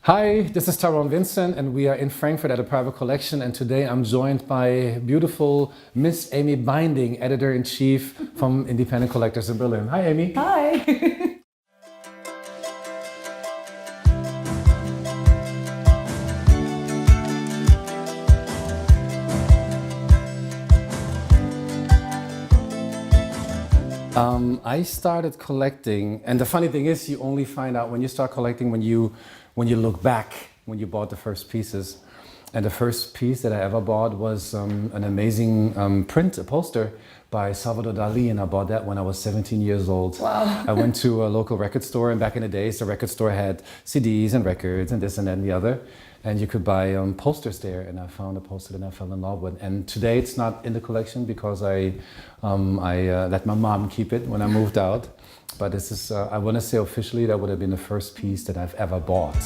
Hi, this is Tyrown Vincent and we are in Frankfurt at a private collection, and today I'm joined by beautiful Miss Amy Binding, Editor-in-Chief from Independent Collectors in Berlin. Hi Amy. Hi. I started collecting, and the funny thing is you only find out when you start collecting when you look back, when you bought the first pieces. And the first piece that I ever bought was an amazing print, a poster by Salvador Dali, and I bought that when I was 17 years old. Wow. I went to a local record store, and back in the days the record store had CDs and records and this and that and the other, and you could buy posters there, and I found a poster that I fell in love with. And today it's not in the collection because I let my mom keep it when I moved out, but this is, I want to say officially, that would have been the first piece that I've ever bought.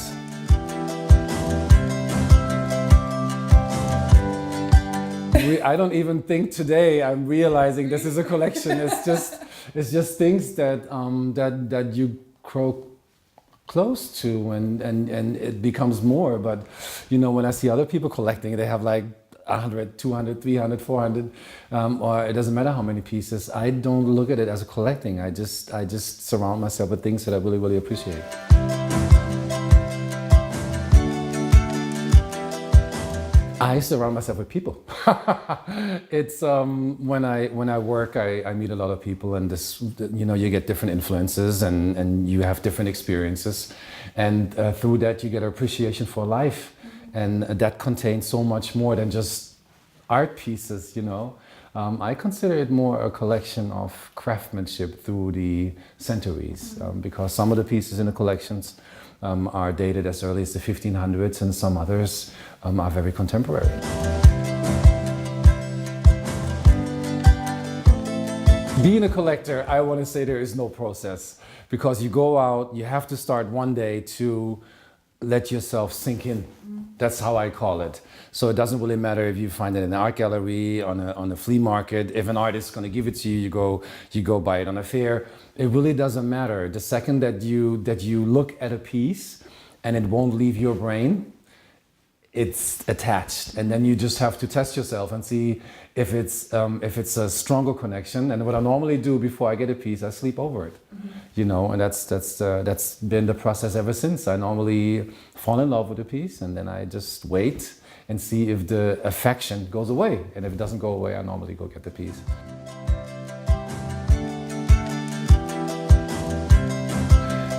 I don't even think today I'm realizing this is a collection. It's just things that that you grow close to, and it becomes more. But you know, when I see other people collecting, they have like 100, 200, 300, 400, or it doesn't matter how many pieces. I don't look at it as a collecting. I just surround myself with things that I really, really appreciate. I surround myself with people. It's when I work, I meet a lot of people, and this, you know, you get different influences and you have different experiences, and through that you get an appreciation for life, and that contains so much more than just art pieces. You know, I consider it more a collection of craftsmanship through the centuries, because some of the pieces in the collections are dated as early as the 1500s, and some others are very contemporary. Being a collector, I want to say there is no process, because you go out, you have to start one day to let yourself sink in. That's how I call it. So it doesn't really matter if you find it in an art gallery, on a flea market. If an artist is going to give it to you, you go buy it on a fair. It really doesn't matter. The second that you look at a piece and it won't leave your brain, it's attached, and then you just have to test yourself and see if it's a stronger connection. And what I normally do before I get a piece, I sleep over it. You know, and that's been the process ever since. I normally fall in love with a piece, and then I just wait and see if the affection goes away. And if it doesn't go away, I normally go get the piece.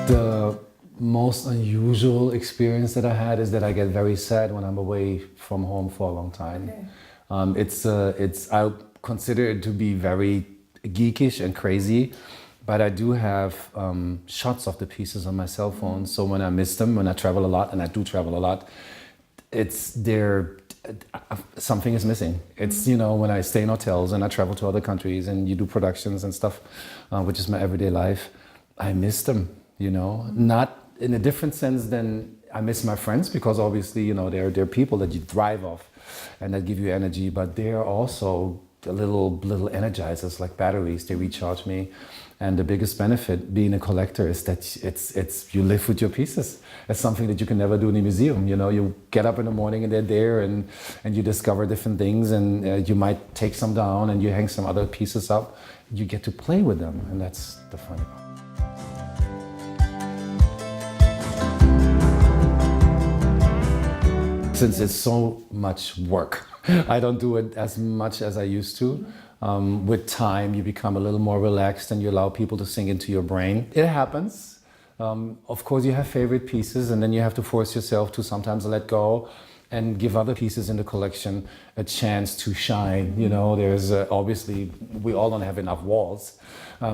The most unusual experience that I had is that I get very sad when I'm away from home for a long time. Okay. I consider it to be very geekish and crazy, but I do have shots of the pieces on my cell phone. So when I miss them, when I travel a lot, and I do travel a lot, something is missing. It's, you know, when I stay in hotels and I travel to other countries and you do productions and stuff, which is my everyday life, I miss them, you know, not in a different sense than I miss my friends, because obviously, you know, they're people that you thrive off and that give you energy, but they're also the little energizers, like batteries. They recharge me. And the biggest benefit being a collector is that you live with your pieces. It's something that you can never do in a museum. You know, you get up in the morning and they're there, and you discover different things, and you might take some down and you hang some other pieces up. You get to play with them, and that's the funny part. Since it's so much work, I don't do it as much as I used to. With time, you become a little more relaxed and you allow people to sink into your brain. It happens. Of course, you have favorite pieces, and then you have to force yourself to sometimes let go and give other pieces in the collection a chance to shine. You know, there's obviously, we all don't have enough walls.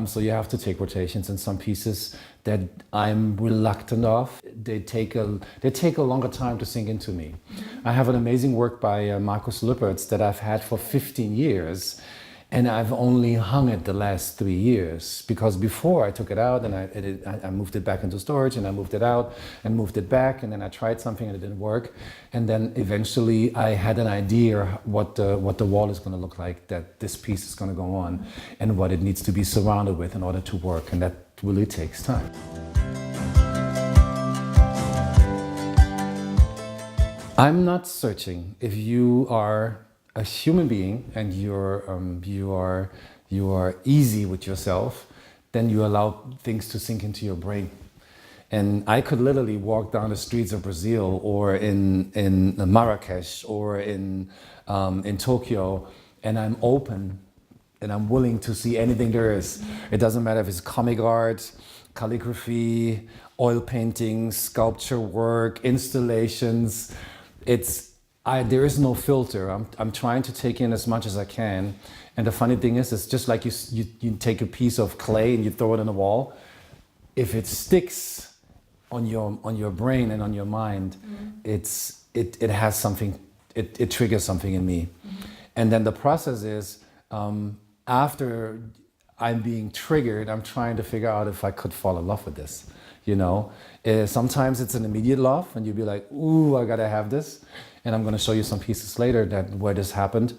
So you have to take rotations, and some pieces that I'm reluctant of, they take a longer time to sink into me. I have an amazing work by Markus Lüpertz that I've had for 15 years. And I've only hung it the last 3 years, because before I took it out and I moved it back into storage, and I moved it out and moved it back, and then I tried something and it didn't work. And then eventually I had an idea what the wall is going to look like, that this piece is going to go on, and what it needs to be surrounded with in order to work. And that really takes time. I'm not searching. If you are a human being and you are easy with yourself, then you allow things to sink into your brain. And I could literally walk down the streets of Brazil or in Marrakesh or in Tokyo, and I'm open and I'm willing to see anything there is. It doesn't matter if it's comic art, calligraphy, oil paintings, sculpture work, installations. There is no filter. I'm trying to take in as much as I can. And the funny thing is, it's just like you take a piece of clay and you throw it on the wall. If it sticks on your brain and on your mind, it has something. It triggers something in me. And then the process is, after I'm being triggered, I'm trying to figure out if I could fall in love with this. You know, sometimes it's an immediate love, and you'd be like, "Ooh, I gotta have this," and I'm gonna show you some pieces later where this happened.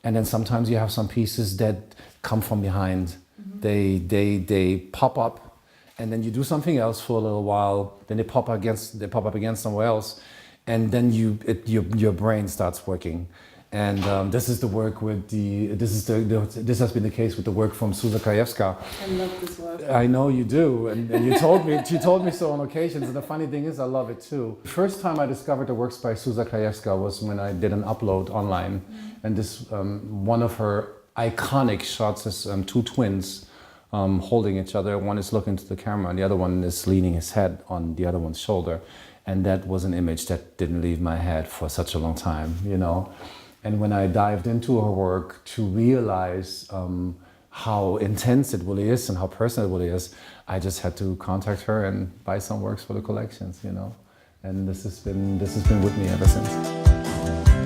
And then sometimes you have some pieces that come from behind. They pop up, and then you do something else for a little while. Then they pop up against somewhere else, and then your brain starts working. And this is the work with this has been the case with the work from Suza Krajewska. I love this work. I know you do, and you told me so on occasions. And the funny thing is, I love it too. The first time I discovered the works by Suza Krajewska was when I did an upload online, and this one of her iconic shots is two twins holding each other. One is looking to the camera, and the other one is leaning his head on the other one's shoulder. And that was an image that didn't leave my head for such a long time, you know. And when I dived into her work to realize how intense it really is and how personal it really is, I just had to contact her and buy some works for the collections, you know. And this has been with me ever since.